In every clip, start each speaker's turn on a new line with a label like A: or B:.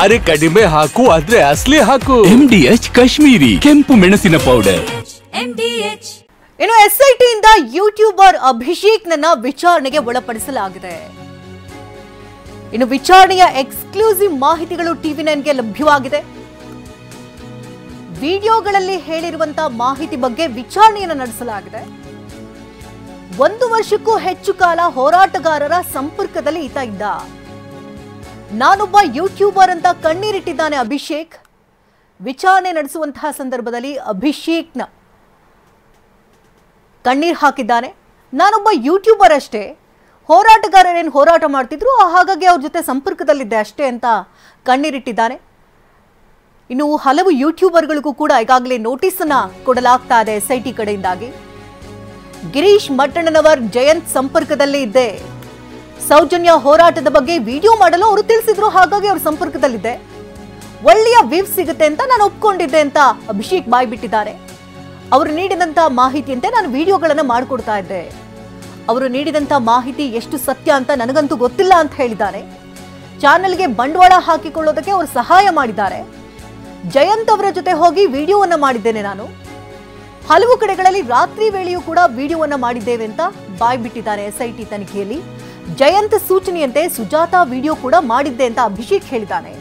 A: ಅರೆ ಕಡಿಮೆ ಹಾಕು ಆದ್ರೆ ಅಸಲಿ ಹಾಕು.
B: MDH ಕಾಶ್ಮೀರಿ ಕೆಂಪು ಮೆಣಸಿನ ಪೌಡರ್.
C: ಇನ್ನು SIT ಇಂದ ಯೂಟ್ಯೂಬರ್ ಅಭಿಷೇಕ್ ನನ್ನ ವಿಚಾರಣೆಗೆ ಒಳಪಡಿಸಲಾಗಿದೆ. ಇನ್ನು ವಿಚಾರಣೆಯ ಎಕ್ಸ್ಕ್ಲೂಸಿವ್ ಮಾಹಿತಿಗಳು TV9ಗೆ ಲಭ್ಯವಾಗಿದೆ. ವಿಡಿಯೋಗಳಲ್ಲಿ ಹೇಳಿರುವಂತಹ ಮಾಹಿತಿ ಬಗ್ಗೆ ವಿಚಾರಣೆಯನ್ನು ನಡೆಸಲಾಗಿದೆ. 1 ವರ್ಷಕ್ಕೂ ಹೆಚ್ಚು ಕಾಲ ಹೋರಾಟಗಾರರ ಸಂಪರ್ಕದಲ್ಲಿ ಈತ ಇದ್ದ. ನಾನೊಬ್ಬ ಯೂಟ್ಯೂಬರ್ ಅಂತ ಕಣ್ಣೀರಿಟ್ಟಿದ್ದಾನೆ ಅಭಿಷೇಕ್. ವಿಚಾರಣೆ ನಡೆಸುವಂತಹ ಸಂದರ್ಭದಲ್ಲಿ ಅಭಿಷೇಕ್ನ ಕಣ್ಣೀರ್ ಹಾಕಿದ್ದಾನೆ. ನಾನೊಬ್ಬ ಯೂಟ್ಯೂಬರ್ ಅಷ್ಟೇ, ಹೋರಾಟಗಾರರೇನು ಹೋರಾಟ ಮಾಡ್ತಿದ್ರು ಹಾಗಾಗಿ ಅವ್ರ ಜೊತೆ ಸಂಪರ್ಕದಲ್ಲಿದ್ದೆ ಅಷ್ಟೇ ಅಂತ ಕಣ್ಣೀರಿಟ್ಟಿದ್ದಾನೆ. ಇನ್ನು ಹಲವು ಯೂಟ್ಯೂಬರ್ಗಳಿಗೂ ಕೂಡ ಈಗಾಗಲೇ ನೋಟಿಸ್ ಅನ್ನ ಕೊಡಲಾಗ್ತಾ ಇದೆ SIT ಕಡೆಯಿಂದಾಗಿ. ಗಿರೀಶ್ ಮಟ್ಟಣ್ಣನವರ್ ಜಯಂತ್ ಸಂಪರ್ಕದಲ್ಲೇ ಇದ್ದೆ. ಸೌಜನ್ಯ ಹೋರಾಟದ ಬಗ್ಗೆ ವಿಡಿಯೋ ಮಾಡಲು ಅವರು ತಿಳಿಸಿದ್ರು, ಹಾಗಾಗಿ ಅವ್ರ ಸಂಪರ್ಕದಲ್ಲಿದ್ದೆ. ಒಳ್ಳೆಯ ವ್ಯೂಸ್ ಸಿಗುತ್ತೆ ಅಂತ ನಾನು ಒಪ್ಕೊಂಡಿದ್ದೆ ಅಂತ ಅಭಿಷೇಕ್ ಬಾಯ್ ಬಿಟ್ಟಿದ್ದಾರೆ. ಅವರು ನೀಡಿದಂತ ಮಾಹಿತಿಯಂತೆ ನಾನು ವಿಡಿಯೋಗಳನ್ನ ಮಾಡಿಕೊಡ್ತಾ ಇದ್ದೆ. ಅವರು ನೀಡಿದಂತ ಮಾಹಿತಿ ಎಷ್ಟು ಸತ್ಯ ಅಂತ ನನಗಂತೂ ಗೊತ್ತಿಲ್ಲ ಅಂತ ಹೇಳಿದ್ದಾರೆ. ಚಾನೆಲ್ಗೆ ಬಂಡವಾಳ ಹಾಕಿಕೊಳ್ಳೋದಕ್ಕೆ ಅವರು ಸಹಾಯ ಮಾಡಿದ್ದಾರೆ. ಜಯಂತ್ ಅವರ ಜೊತೆ ಹೋಗಿ ವಿಡಿಯೋವನ್ನ ಮಾಡಿದ್ದೇನೆ. ನಾನು ಹಲವು ಕಡೆಗಳಲ್ಲಿ ರಾತ್ರಿ ವೇಳೆಯೂ ಕೂಡ ವಿಡಿಯೋವನ್ನ ಮಾಡಿದ್ದೇವೆ ಅಂತ ಬಾಯ್ ಬಿಟ್ಟಿದ್ದಾರೆ SIT ತನಿಖೆಯಲ್ಲಿ. ಜಯಂತ್ ಸೂಚನೆಯಂತೆ ಸುಜಾತಾ ವಿಡಿಯೋ ಕೂಡ ಮಾಡಿದ್ದೆ ಅಂತ ಅಭಿಷೇಕ್ ಹೇಳಿದ್ದಾನೆ.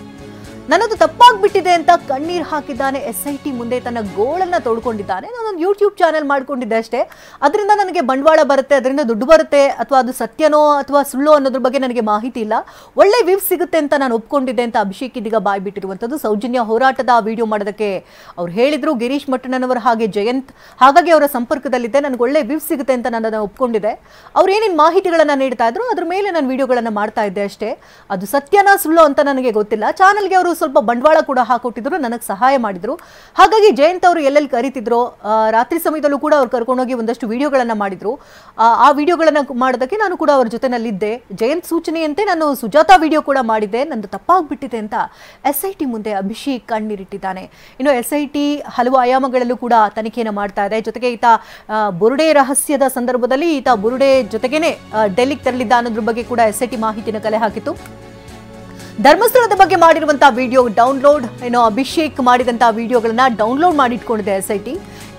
C: ನನ್ನದು ತಪ್ಪಾಗ್ಬಿಟ್ಟಿದೆ ಅಂತ ಕಣ್ಣೀರ್ ಹಾಕಿದ್ದಾನೆ. SIT ಮುಂದೆ ತನ್ನ ಗೋಳನ್ನ ತೋಡ್ಕೊಂಡಿದ್ದಾನೆ. ನಾನೊಂದು ಯೂಟ್ಯೂಬ್ ಚಾನೆಲ್ ಮಾಡ್ಕೊಂಡಿದ್ದೆ ಅಷ್ಟೇ, ಅದರಿಂದ ನನಗೆ ಬಂಡವಾಳ ಬರುತ್ತೆ, ಅದರಿಂದ ದುಡ್ಡು ಬರುತ್ತೆ, ಅಥವಾ ಅದು ಸತ್ಯನೋ ಅಥವಾ ಸುಳ್ಳು ಅನ್ನೋದ್ರ ಬಗ್ಗೆ ನನಗೆ ಮಾಹಿತಿ ಇಲ್ಲ. ಒಳ್ಳೆ ವ್ಯೂಸ್ ಸಿಗುತ್ತೆ ಅಂತ ನಾನು ಒಪ್ಕೊಂಡಿದ್ದೆ ಅಂತ ಅಭಿಷೇಕ್ ಇದೀಗ ಬಾಯ್ ಬಿಟ್ಟಿರುವಂಥದ್ದು. ಸೌಜನ್ಯ ಹೋರಾಟದ ವಿಡಿಯೋ ಮಾಡೋದಕ್ಕೆ ಅವ್ರು ಹೇಳಿದ್ರು ಗಿರೀಶ್ ಮಟ್ಟಣ್ಣನವರ್ ಹಾಗೆ ಜಯಂತ್, ಹಾಗಾಗಿ ಅವರ ಸಂಪರ್ಕದಲ್ಲಿದ್ದೆ, ನನಗೆ ಒಳ್ಳೆ ವ್ಯೂಸ್ ಸಿಗುತ್ತೆ ಅಂತ ನಾನು ಅದನ್ನು ಒಪ್ಕೊಂಡಿದ್ದೆ. ಅವ್ರು ಏನೇನು ಮಾಹಿತಿಗಳನ್ನ ನೀಡ್ತಾ ಇದ್ರು ಅದ್ರ ಮೇಲೆ ನಾನು ವಿಡಿಯೋಗಳನ್ನ ಮಾಡ್ತಾ ಇದ್ದೆ ಅಷ್ಟೇ. ಅದು ಸತ್ಯನಾ ಸುಳ್ಳು ಅಂತ ನನಗೆ ಗೊತ್ತಿಲ್ಲ. ಚಾನಲ್ಗೆ ಅವರು ಸ್ವಲ್ಪ ಬಂಡವಾಳ ಕೂಡ ಹಾಕೊಟ್ಟಿದ್ರು, ನನಗೆ ಸಹಾಯ ಮಾಡಿದ್ರು. ಹಾಗಾಗಿ ಜಯಂತ್ ಅವರು ಎಲ್ಲೆಲ್ಲಿ ಕರೀತಿದ್ರು, ರಾತ್ರಿ ಸಮಯದಲ್ಲೂ ಕೂಡ ಅವ್ರು ಕರ್ಕೊಂಡೋಗಿ ಒಂದಷ್ಟು ವಿಡಿಯೋಗಳನ್ನ ಮಾಡಿದ್ರು. ಆ ವಿಡಿಯೋಗಳನ್ನ ಮಾಡೋದಕ್ಕೆ ನಾನು ಕೂಡ ಅವ್ರ ಜೊತೆನಲ್ಲಿದ್ದೆ. ಜಯಂತ್ ಸೂಚನೆಯಂತೆ ನಾನು ಸುಜಾತಾ ವಿಡಿಯೋ ಕೂಡ ಮಾಡಿದ್ದೆ, ನಂದು ತಪ್ಪಾಗ್ಬಿಟ್ಟಿದೆ ಅಂತ SIT ಮುಂದೆ ಅಭಿಷೇಕ್ ಕಣ್ಣೀರಿಟ್ಟಿದ್ದಾನೆ. ಇನ್ನು SIT ಹಲವು ಆಯಾಮಗಳಲ್ಲೂ ಕೂಡ ತನಿಖೆಯನ್ನು ಮಾಡ್ತಾ ಇದೆ. ಜೊತೆಗೆ ಈತ ಬುರುಡೆ ರಹಸ್ಯದ ಸಂದರ್ಭದಲ್ಲಿ ಈತ ಬುರುಡೆ ಜೊತೆಗೇನೆ ಡೆಲ್ಲಿಗೆ ತೆರಳಿದ್ದ ಅನ್ನೋದ್ರ ಬಗ್ಗೆ ಕೂಡ SIT ಮಾಹಿತಿನ ಕಲೆ ಹಾಕಿತ್ತು. ಧರ್ಮಸ್ಥಳದ ಬಗ್ಗೆ ಮಾಡಿರುವಂತಹ ವಿಡಿಯೋ ಡೌನ್ಲೋಡ್, ಏನೋ ಅಭಿಷೇಕ್ ಮಾಡಿದಂತಹ ವಿಡಿಯೋಗಳನ್ನ ಡೌನ್ಲೋಡ್ ಮಾಡಿಟ್ಕೊಂಡಿದೆ SIT.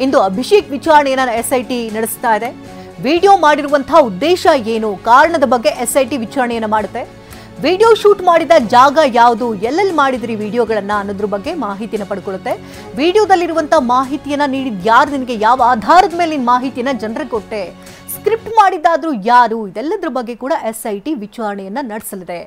C: ಇಂದು ಅಭಿಷೇಕ್ ವಿಚಾರಣೆಯನ್ನ SIT ನಡೆಸ್ತಾ ಇದೆ. ವಿಡಿಯೋ ಮಾಡಿರುವಂತಹ ಉದ್ದೇಶ ಏನು, ಕಾರಣದ ಬಗ್ಗೆ SIT ವಿಚಾರಣೆಯನ್ನ ಮಾಡುತ್ತೆ. ವಿಡಿಯೋ ಶೂಟ್ ಮಾಡಿದ ಜಾಗ ಯಾವುದು, ಎಲ್ಲೆಲ್ಲಿ ಮಾಡಿದ್ರಿ ವಿಡಿಯೋಗಳನ್ನ ಅನ್ನೋದ್ರ ಬಗ್ಗೆ ಮಾಹಿತಿನ ಪಡ್ಕೊಳ್ಳುತ್ತೆ. ವಿಡಿಯೋದಲ್ಲಿರುವಂತಹ ಮಾಹಿತಿಯನ್ನ ನೀಡಿದ ಯಾರು, ನಿನಗೆ ಯಾವ ಆಧಾರದ ಮೇಲೆ ನಿನ್ನ ಮಾಹಿತಿಯನ್ನ ಜನರಿಗೆ ಕೊಟ್ಟೆ, ಸ್ಕ್ರಿಪ್ಟ್ ಮಾಡಿದ್ದಾದ್ರೂ ಯಾರು, ಇದೆಲ್ಲದ್ರ ಬಗ್ಗೆ ಕೂಡ SIT ವಿಚಾರಣೆಯನ್ನ ನಡೆಸಲಿದೆ.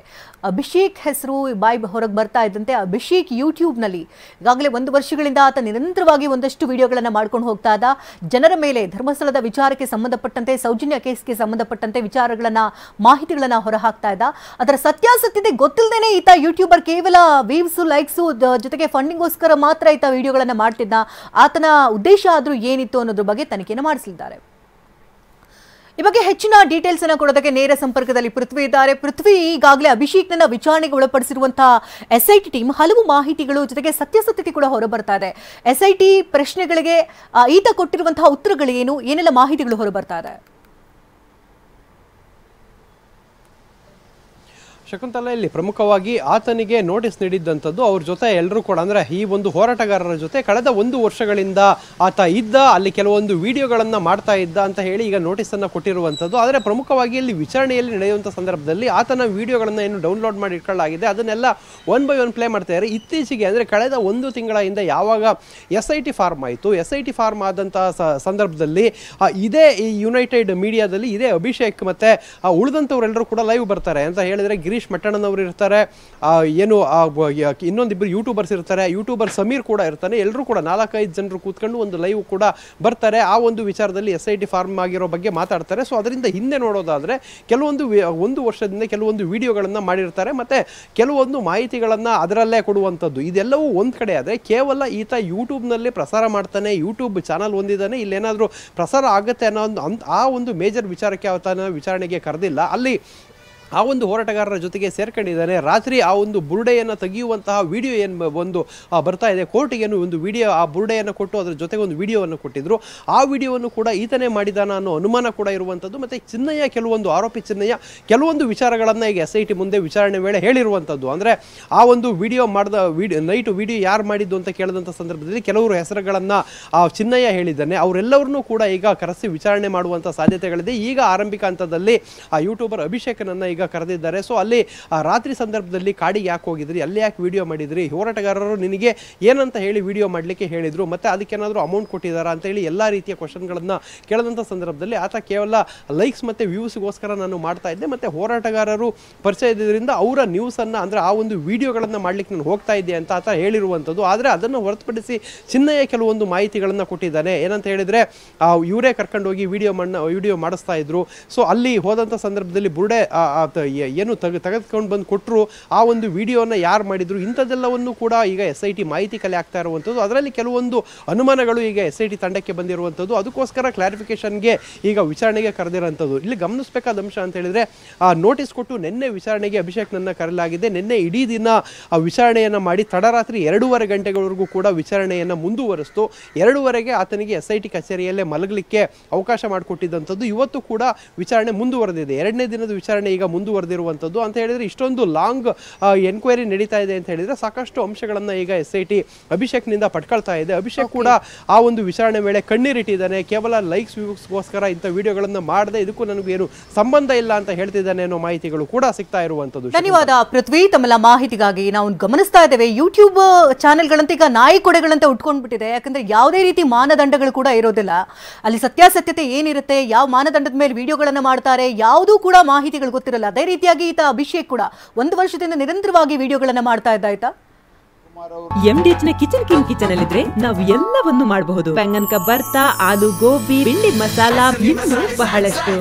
C: ಅಭಿಷೇಕ್ ಹೆಸರು ಬಾಯ್ ಹೊರಗೆ ಬರ್ತಾ ಇದ್ದಂತೆ ಅಭಿಷೇಕ್ ಯೂಟ್ಯೂಬ್ನಲ್ಲಿ ಈಗಾಗಲೇ 1 ವರ್ಷಗಳಿಂದ ಆತ ನಿರಂತರವಾಗಿ ಒಂದಷ್ಟು ವಿಡಿಯೋಗಳನ್ನ ಮಾಡ್ಕೊಂಡು ಹೋಗ್ತಾ ಇದ್ದ. ಜನರ ಮೇಲೆ ಧರ್ಮಸ್ಥಳದ ವಿಚಾರಕ್ಕೆ ಸಂಬಂಧಪಟ್ಟಂತೆ, ಸೌಜನ್ಯ ಕೇಸ್ಗೆ ಸಂಬಂಧಪಟ್ಟಂತೆ ವಿಚಾರಗಳನ್ನ, ಮಾಹಿತಿಗಳನ್ನ ಹೊರಹಾಕ್ತಾ ಇದ್ದ. ಅದರ ಸತ್ಯಾಸತ್ಯತೆ ಗೊತ್ತಿಲ್ಲದೇನೆ ಈತ ಯೂಟ್ಯೂಬರ್ ಕೇವಲ ವ್ಯೂಸ್, ಲೈಕ್ಸು ಜೊತೆಗೆ ಫಂಡಿಂಗೋಸ್ಕರ ಮಾತ್ರ ಈತ ವಿಡಿಯೋಗಳನ್ನ ಮಾಡ್ತಿದ್ದ. ಆತನ ಉದ್ದೇಶ ಆದ್ರೂ ಏನಿತ್ತು ಅನ್ನೋದ್ರ ಬಗ್ಗೆ ತನಿಖೆಯನ್ನು ಮಾಡಿಸಲಿದ್ದಾರೆ. ಈ ಬಗ್ಗೆ ಹೆಚ್ಚಿನ ಡೀಟೇಲ್ಸ್ ಅನ್ನು ಕೊಡೋದಕ್ಕೆ ನೇರ ಸಂಪರ್ಕದಲ್ಲಿ ಪೃಥ್ವಿ ಇದ್ದಾರೆ. ಪೃಥ್ವಿ, ಈಗಾಗಲೇ ಅಭಿಷೇಕ್ನ ವಿಚಾರಣೆಗೆ ಒಳಪಡಿಸಿರುವಂತಹ SIT ಟೀಮ್ ಹಲವು ಮಾಹಿತಿಗಳು ಜೊತೆಗೆ ಸತ್ಯಾಸತ್ಯತೆ ಕೂಡ ಹೊರಬರ್ತಾ ಇದೆ. SIT ಪ್ರಶ್ನೆಗಳಿಗೆ ಈತ ಕೊಟ್ಟಿರುವಂತಹ ಉತ್ತರಗಳೇನು, ಏನೆಲ್ಲ ಮಾಹಿತಿಗಳು ಹೊರಬರ್ತಾ ಇದೆ?
D: ಶಕುಂತಲ, ಇಲ್ಲಿ ಪ್ರಮುಖವಾಗಿ ಆತನಿಗೆ ನೋಟಿಸ್ ನೀಡಿದ್ದಂಥದ್ದು ಅವ್ರ ಜೊತೆ ಎಲ್ಲರೂ ಕೂಡ, ಅಂದರೆ ಈ ಒಂದು ಹೋರಾಟಗಾರರ ಜೊತೆ ಕಳೆದ 1 ವರ್ಷಗಳಿಂದ ಆತ ಇದ್ದ, ಅಲ್ಲಿ ಕೆಲವೊಂದು ವಿಡಿಯೋಗಳನ್ನು ಮಾಡ್ತಾ ಇದ್ದ ಅಂತ ಹೇಳಿ ಈಗ ನೋಟಿಸನ್ನು ಕೊಟ್ಟಿರುವಂಥದ್ದು. ಆದರೆ ಪ್ರಮುಖವಾಗಿ ಇಲ್ಲಿ ವಿಚಾರಣೆಯಲ್ಲಿ ನಡೆಯುವಂಥ ಸಂದರ್ಭದಲ್ಲಿ ಆತನ ವಿಡಿಯೋಗಳನ್ನು ಏನು ಡೌನ್ಲೋಡ್ ಮಾಡಿ ಇಟ್ಕೊಳ್ಳಲಾಗಿದೆ ಅದನ್ನೆಲ್ಲ 1 by 1 ಪ್ಲೇ ಮಾಡ್ತಾ ಇದ್ದಾರೆ. ಇತ್ತೀಚೆಗೆ ಅಂದರೆ ಕಳೆದ 1 ತಿಂಗಳ ಹಿಂದೆ ಯಾವಾಗ SIT ಫಾರ್ಮ್ ಆಯಿತು, SIT ಫಾರ್ಮ್ ಆದಂಥ ಸಂದರ್ಭದಲ್ಲಿ ಇದೇ ಈ ಯುನೈಟೆಡ್ ಮೀಡಿಯಾದಲ್ಲಿ ಇದೇ ಅಭಿಷೇಕ್ ಮತ್ತು ಉಳಿದಂಥವರೆಲ್ಲರೂ ಕೂಡ ಲೈವ್ ಬರ್ತಾರೆ ಅಂತ ಹೇಳಿದರೆ ಗಿರೀಶ್ ಮಟ್ಟಣ್ಣನವರು ಇರ್ತಾರೆ, ಏನು ಇನ್ನೊಂದಿಬ್ಬರು ಯೂಟ್ಯೂಬರ್ಸ್ ಇರ್ತಾರೆ, ಯೂಟ್ಯೂಬರ್ ಸಮೀರ್ ಕೂಡ ಇರ್ತಾನೆ, ಎಲ್ಲರೂ ಕೂಡ 4-5 ಜನರು ಕೂತ್ಕೊಂಡು ಒಂದು ಲೈವ್ ಕೂಡ ಬರ್ತಾರೆ. ಆ ಒಂದು ವಿಚಾರದಲ್ಲಿ SIT ಫಾರ್ಮ್ ಆಗಿರೋ ಬಗ್ಗೆ ಮಾತಾಡ್ತಾರೆ. ಸೊ ಅದರಿಂದ ಹಿಂದೆ ನೋಡೋದಾದರೆ ಕೆಲವೊಂದು 1 ವರ್ಷದಿಂದ ಕೆಲವೊಂದು ವಿಡಿಯೋಗಳನ್ನು ಮಾಡಿರ್ತಾರೆ ಮತ್ತು ಕೆಲವೊಂದು ಮಾಹಿತಿಗಳನ್ನು ಅದರಲ್ಲೇ ಕೊಡುವಂಥದ್ದು. ಇದೆಲ್ಲವೂ ಒಂದು ಕಡೆ ಆದರೆ ಕೇವಲ ಈತ ಯೂಟ್ಯೂಬ್ನಲ್ಲಿ ಪ್ರಸಾರ ಮಾಡ್ತಾನೆ, ಯೂಟ್ಯೂಬ್ ಚಾನಲ್ ಹೊಂದಿದ್ದಾನೆ, ಇಲ್ಲೇನಾದರೂ ಪ್ರಸಾರ ಆಗುತ್ತೆ ಅನ್ನೋ ಆ ಒಂದು ಮೇಜರ್ ವಿಚಾರಕ್ಕೆ ಆತನ ವಿಚಾರಣೆಗೆ ಕರೆದಿಲ್ಲ. ಅಲ್ಲಿ ಆ ಒಂದು ಹೋರಾಟಗಾರರ ಜೊತೆಗೆ ಸೇರ್ಕೊಂಡಿದ್ದಾನೆ. ರಾತ್ರಿ ಆ ಒಂದು ಬುರುಡೆಯನ್ನು ತೆಗೆಯುವಂತಹ ವಿಡಿಯೋ ಏನು ಒಂದು ಬರ್ತಾ ಇದೆ, ಕೋರ್ಟಿಗೆ ಒಂದು ವಿಡಿಯೋ ಆ ಬುರುಡೆಯನ್ನು ಕೊಟ್ಟು ಅದರ ಜೊತೆಗೆ ಒಂದು ವಿಡಿಯೋವನ್ನು ಕೊಟ್ಟಿದ್ರು. ಆ ವಿಡಿಯೋವನ್ನು ಕೂಡ ಈತನೇ ಮಾಡಿದಾನ ಅನ್ನೋ ಅನುಮಾನ ಕೂಡ ಇರುವಂಥದ್ದು. ಮತ್ತು ಚಿನ್ನಯ್ಯ ಕೆಲವೊಂದು ಆರೋಪಿ ಚಿನ್ನಯ್ಯ ಕೆಲವೊಂದು ವಿಚಾರಗಳನ್ನು ಈಗ SIT ಮುಂದೆ ವಿಚಾರಣೆ ವೇಳೆ ಹೇಳಿರುವಂಥದ್ದು. ಅಂದರೆ ಆ ಒಂದು ವಿಡಿಯೋ ಮಾಡಿದ ನೈಟ್ ವಿಡಿಯೋ ಯಾರು ಮಾಡಿದ್ದು ಅಂತ ಕೇಳಿದಂಥ ಸಂದರ್ಭದಲ್ಲಿ ಕೆಲವರು ಹೆಸರುಗಳನ್ನು ಆ ಚಿನ್ನಯ್ಯ ಹೇಳಿದ್ದಾನೆ. ಅವರೆಲ್ಲವರನ್ನೂ ಕೂಡ ಈಗ ಕರೆಸಿ ವಿಚಾರಣೆ ಮಾಡುವಂಥ ಸಾಧ್ಯತೆಗಳಿದೆ. ಈಗ ಆರಂಭಿಕ ಹಂತದಲ್ಲಿ ಆ ಯೂಟ್ಯೂಬರ್ ಅಭಿಷೇಕನನ್ನು ಈಗ ಕರೆದಿದ್ದಾರೆ. ಸೊ ಅಲ್ಲಿ ರಾತ್ರಿ ಸಂದರ್ಭದಲ್ಲಿ ಕಾಡಿಗೆ ಯಾಕೆ ಹೋಗಿದ್ರಿ, ಅಲ್ಲಿ ಯಾಕೆ ವಿಡಿಯೋ ಮಾಡಿದ್ರಿ, ಹೋರಾಟಗಾರರು ನಿನಗೆ ಏನಂತ ಹೇಳಿ ವಿಡಿಯೋ ಮಾಡಲಿಕ್ಕೆ ಹೇಳಿದ್ರು, ಮತ್ತೆ ಅದಕ್ಕೇನಾದರೂ ಅಮೌಂಟ್ ಕೊಟ್ಟಿದ್ದಾರಾ ಅಂತ ಹೇಳಿ ಎಲ್ಲ ರೀತಿಯ ಕ್ವಶನ್ಗಳನ್ನು ಕೇಳಿದಂಥ ಸಂದರ್ಭದಲ್ಲಿ ಆತ ಕೇವಲ ಲೈಕ್ಸ್ ಮತ್ತು ವ್ಯೂಸ್ಗೋಸ್ಕರ ನಾನು ಮಾಡ್ತಾ ಇದ್ದೆ, ಮತ್ತು ಹೋರಾಟಗಾರರು ಪರಿಚಯ ಇದ್ದರಿಂದ ಅವರ ನ್ಯೂಸನ್ನು ಅಂದರೆ ಆ ಒಂದು ವಿಡಿಯೋಗಳನ್ನು ಮಾಡಲಿಕ್ಕೆ ನಾನು ಹೋಗ್ತಾ ಇದ್ದೆ ಅಂತ ಆತ ಹೇಳಿರುವಂಥದ್ದು. ಆದರೆ ಅದನ್ನು ಹೊರತುಪಡಿಸಿ ಚಿನ್ನಯ್ಯ ಕೆಲವೊಂದು ಮಾಹಿತಿಗಳನ್ನು ಕೊಟ್ಟಿದ್ದಾನೆ. ಏನಂತ ಹೇಳಿದರೆ ಇವರೇ ಕರ್ಕೊಂಡೋಗಿ ವಿಡಿಯೋ ಮಾಡಿಸ್ತಾ ಇದ್ರು. ಸೊ ಅಲ್ಲಿ ಹೋದಂಥ ಸಂದರ್ಭದಲ್ಲಿ ಬುರುಡೆ ಏನು ತೆಗೆದುಕೊಂಡು ಬಂದು ಕೊಟ್ಟರು, ಆ ಒಂದು ವಿಡಿಯೋನ ಯಾರು ಮಾಡಿದ್ರು, ಇಂಥದ್ದೆಲ್ಲವನ್ನು ಕೂಡ ಈಗ SIT ಮಾಹಿತಿ ಕಲೆ ಆಗ್ತಾ ಇರುವಂಥದ್ದು. ಅದರಲ್ಲಿ ಕೆಲವೊಂದು ಅನುಮಾನಗಳು ಈಗ SIT ತಂಡಕ್ಕೆ ಬಂದಿರುವಂಥದ್ದು. ಅದಕ್ಕೋಸ್ಕರ ಕ್ಲಾರಿಫಿಕೇಶನ್ಗೆ ಈಗ ವಿಚಾರಣೆಗೆ ಕರೆದಿರುವಂಥದ್ದು. ಇಲ್ಲಿ ಗಮನಿಸಬೇಕಾದ ಅಂಶ ಅಂತ ಹೇಳಿದರೆ ನೋಟಿಸ್ ಕೊಟ್ಟು ನಿನ್ನೆ ವಿಚಾರಣೆಗೆ ಅಭಿಷೇಕ್ನನ್ನು ಕರೆಯಲಾಗಿದೆ. ನಿನ್ನೆ ಇಡೀ ದಿನ ವಿಚಾರಣೆಯನ್ನು ಮಾಡಿ ತಡರಾತ್ರಿ 2:30 ಗಂಟೆಗಳವರೆಗೂ ಕೂಡ ವಿಚಾರಣೆಯನ್ನು ಮುಂದುವರಿಸ್ತು. 2:30ಗೆ ಆತನಿಗೆ SIT ಕಚೇರಿಯಲ್ಲೇ ಮಲಗಲಿಕ್ಕೆ ಅವಕಾಶ ಮಾಡಿಕೊಟ್ಟಿದ್ದಂಥದ್ದು. ಇವತ್ತು ಕೂಡ ವಿಚಾರಣೆ ಮುಂದುವರೆದಿದೆ. 2ನೇ ದಿನದ ವಿಚಾರಣೆ ಈಗ ಮುಂದುವರೆದಿರುವಂಥದ್ದು. ಅಂತ ಹೇಳಿದರೆ ಇಷ್ಟೊಂದು ಲಾಂಗ್ ಎನ್ಕ್ವೈರಿ ನಡೀತಾ ಇದೆ ಅಂತ ಹೇಳಿದರೆ ಸಾಕಷ್ಟು ಅಂಶಗಳನ್ನು ಈಗ SIT ಅಭಿಷೇಕ್ನಿಂದ ಪಡ್ಕೊಳ್ತಾ ಇದೆ. ಅಭಿಷೇಕ್ ಕೂಡ ಆ ಒಂದು ವಿಚಾರಣೆ ವೇಳೆ ಕಣ್ಣೀರಿಟ್ಟಿದ್ದಾನೆ. ಕೇವಲ ಲೈಕ್ಸ್ ವ್ಯೂಸ್ಗೋಸ್ಕರ ಇಂಥ ವಿಡಿಯೋಗಳನ್ನು ಮಾಡದೆ ಇದಕ್ಕೂ ನನಗೇನು ಸಂಬಂಧ ಇಲ್ಲ ಅಂತ ಹೇಳ್ತಿದ್ದಾನೆ ಅನ್ನೋ ಮಾಹಿತಿಗಳು ಕೂಡ ಸಿಗ್ತಾ ಇರುವಂಥದ್ದು.
C: ಧನ್ಯವಾದ ಪೃಥ್ವಿ, ತಮ್ಮೆಲ್ಲ ಮಾಹಿತಿಗಾಗಿ. ನಾವು ಗಮನಿಸ್ತಾ ಇದ್ದೇವೆ ಯೂಟ್ಯೂಬ್ ಚಾನೆಲ್ಗಳಂತೆ ಈಗ ನಾಯಿ ಕೊಡೆಗಳಂತೆ ಉಟ್ಕೊಂಡ್ಬಿಟ್ಟಿದೆ. ಯಾಕಂದ್ರೆ ಯಾವುದೇ ರೀತಿ ಮಾನದಂಡಗಳು ಕೂಡ ಇರೋದಿಲ್ಲ. ಅಲ್ಲಿ ಸತ್ಯಾಸತ್ಯತೆ ಏನಿರುತ್ತೆ, ಯಾವ ಮಾನದಂಡದ ಮೇಲೆ ವಿಡಿಯೋಗಳನ್ನು ಮಾಡ್ತಾರೆ, ಯಾವುದೂ ಕೂಡ ಮಾಹಿತಿಗಳು ಗೊತ್ತಿರಲ್ಲ. ಅದೇ ರೀತಿಯಾಗಿ ಈತ ಅಭಿಷೇಕ್ ಕೂಡ 1 ವರ್ಷದಿಂದ ನಿರಂತರವಾಗಿ ವಿಡಿಯೋಗಳನ್ನ ಮಾಡ್ತಾ ಇದ್ದ. ಆಯ್ತಾ
E: MDH ನ ಕಿಚನ್ ಅಲ್ಲಿದ್ರೆ ನಾವು ಎಲ್ಲವನ್ನು ಮಾಡಬಹುದು. ಬೆಂಗನ್ ಕಾ ಬರ್ತಾ, ಆಲೂ ಗೋಬಿ, ಬಿಂಡಿ ಮಸಾಲಾ, ಇನ್ನೂ ಬಹಳಷ್ಟು.